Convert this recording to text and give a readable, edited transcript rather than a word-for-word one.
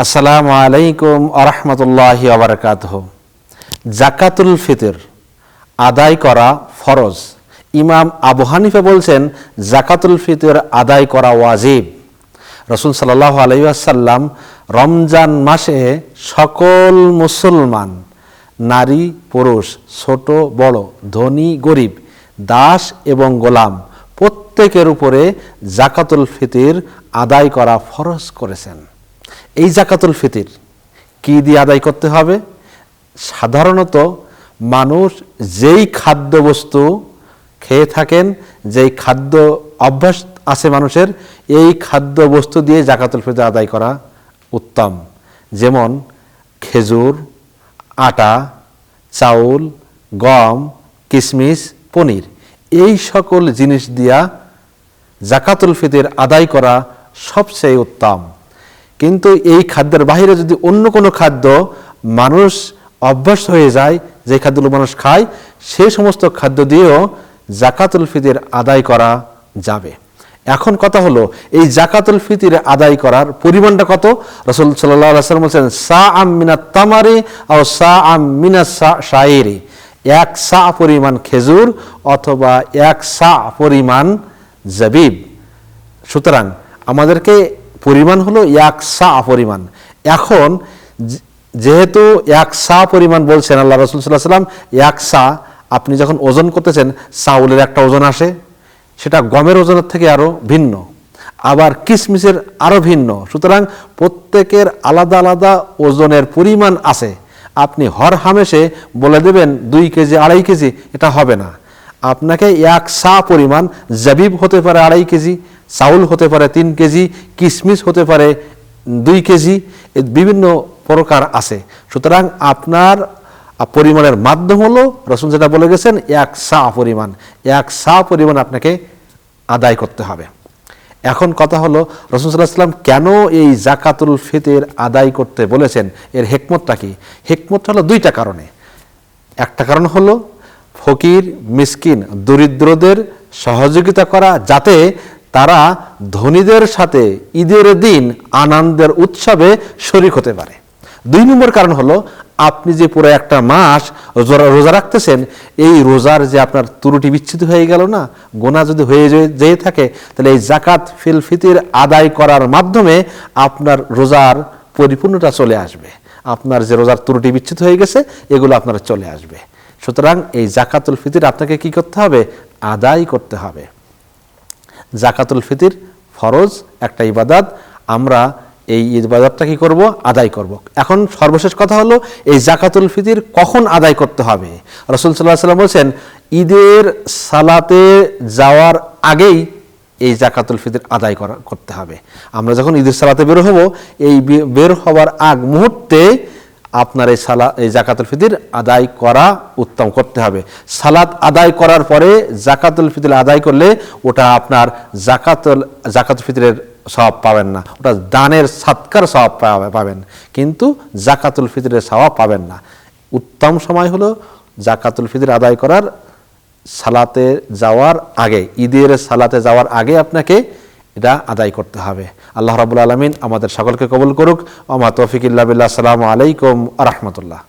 আসসালামু আলাইকুম আরহামতুল্লাহি ওয়াবারাকাতুহু। জাকাতুল ফিতর আদায় করা ফরজ। ইমাম আবু হানিফা বলছেন জাকাতুল ফিতর আদায় করা ওয়াজিব। রাসূল সাল্লাল্লাহু আলাইহি ওয়াসাল্লাম রমজান মাসে সকল মুসলমান, নারী পুরুষ, ছোট বড়, ধনী গরিব, দাস এবং গোলাম প্রত্যেকের উপরে জাকাতুল ফিতর আদায় করা ফরজ করেছেন। এই জাকাতুল ফিতর কি দিয়ে আদায় করতে হবে? সাধারণত মানুষ যেই খাদ্যবস্তু খেয়ে থাকেন, যেই খাদ্য অভ্যাস আছে মানুষের, এই খাদ্যবস্তু দিয়ে জাকাতুল ফিতর আদায় করা উত্তম। যেমন খেজুর, আটা, চাউল, গম, কিশমিশ, পনির, এই সকল জিনিস দিয়া জাকাতুল ফিতর আদায় করা সবচেয়ে উত্তম। কিন্তু এই খাদ্যের বাইরে যদি অন্য কোনো খাদ্য মানুষ অভ্যাস হয়ে যায়, যে খাদ্যগুলো মানুষ খায়, সেই সমস্ত খাদ্য দিয়েও জাকাতুল ফিতর আদায় করা যাবে। এখন কথা হলো, এই জাকাতুল ফিতর আদায় করার পরিমাণটা কত? রাসূল সাল্লাল্লাহু আলাইহি ওয়াসাল্লাম বলেছেন সাআম মিনাত তামারি আও সাআম মিনাস শাইরি, এক সা পরিমাণ খেজুর অথবা এক সা পরিমাণ জাবিব। সুতরাং আমাদেরকে পরিমাণ হলো এক সা পরিমাণ। এখন যেহেতু এক সা পরিমাণ বলছেন আল্লাহ রাসূল সাল্লাল্লাহু আলাইহি ওয়াসাল্লাম, এক সা আপনি যখন ওজন করতেছেন, চাউলের একটা ওজন আসে, সেটা গমের ওজনের থেকে আরও ভিন্ন, আবার কিশমিশের আরও ভিন্ন। সুতরাং প্রত্যেকের আলাদা আলাদা ওজনের পরিমাণ আছে। আপনি হর হামেশে বলে দেবেন 2 কেজি 2.5 কেজি, এটা হবে না। আপনাকে এক সা পরিমাণ জাবিব হতে পারে 2.5 কেজি, চাউল হতে পারে 3 কেজি, কিশমিশ হতে পারে 2 কেজি, বিভিন্ন প্রকার আছে। সুতরাং আপনার পরিমাণের মাধ্যম হলো রাসূল যেটা বলে গেছেন এক সা পরিমাণ, এক সা পরিমাণ আপনাকে আদায় করতে হবে। এখন কথা হলো, রাসূল সাল্লাল্লাহু আলাইহি ওয়াসাল্লাম কেন এই জাকাতুল ফিতর আদায় করতে বলেছেন? এর হিকমতটা কি? হিকমতটা হলো 2টা কারণে। একটা কারণ হলো ফকির, মিসকিন, দরিদ্রদের সহযোগিতা করা, যাতে তারা ধনীদের সাথে ঈদের দিন আনন্দের উৎসবে শরীক হতে পারে। 2 নম্বর কারণ হলো, আপনি যে পুরো একটা মাস রোজা রাখতেছেন, এই রোজার যে আপনার ত্রুটি বিচ্ছিন্ন হয়ে গেল না, গুনাহ যদি হয়ে যেয়ে থাকে, তাহলে এই জাকাত ফিল ফিতর আদায় করার মাধ্যমে আপনার রোজার পরিপূর্ণতা চলে আসবে। আপনার যে রোজার ত্রুটি বিচ্ছিন্ন হয়ে গেছে, এগুলো আপনার চলে আসবে। সুতরাং এই জাকাতুল ফিতর আপনাকে কি করতে হবে? আদায় করতে হবে। জাকাতুল ফিতর ফরজ একটা ইবাদত। আমরা এই ইবাদতটা কি করব? আদায় করব। এখন সর্বশেষ কথা হলো, এই জাকাতুল ফিতর কখন আদায় করতে হবে? রাসূল সাল্লাল্লাহু আলাইহি ওয়াসাল্লাম বলেছেন ঈদের সালাতে যাওয়ার আগেই এই জাকাতুল ফিতর আদায় করতে হবে। আমরা যখন ঈদের সালাতে বের হব, এই বের হওয়ার আগ মুহূর্তে আপনার এই জাকাতুল ফিতর আদায় করা উত্তম করতে হবে। সালাত আদায় করার পরে জাকাতুল ফিতর আদায় করলে ওটা আপনার জাকাতুল ফিতরের সওয়াব পাবেন না, ওটা দানের সাদকার সওয়াব পাবেন, কিন্তু জাকাতুল ফিতরের সওয়াব পাবেন না। উত্তম সময় হলো জাকাতুল ফিতর আদায় করার সালাতে যাওয়ার আগে, ঈদের সালাতে যাওয়ার আগে আপনাকে এটা আদায় করতে হবে। আল্লাহ রাব্বুল আলামিন আমাদের সকলকে কবুল করুক। ওয়া মা তৌফিক ইল্লা বিল্লাহ। আসসালামু আলাইকুম ওয়া রাহমাতুল্লাহ।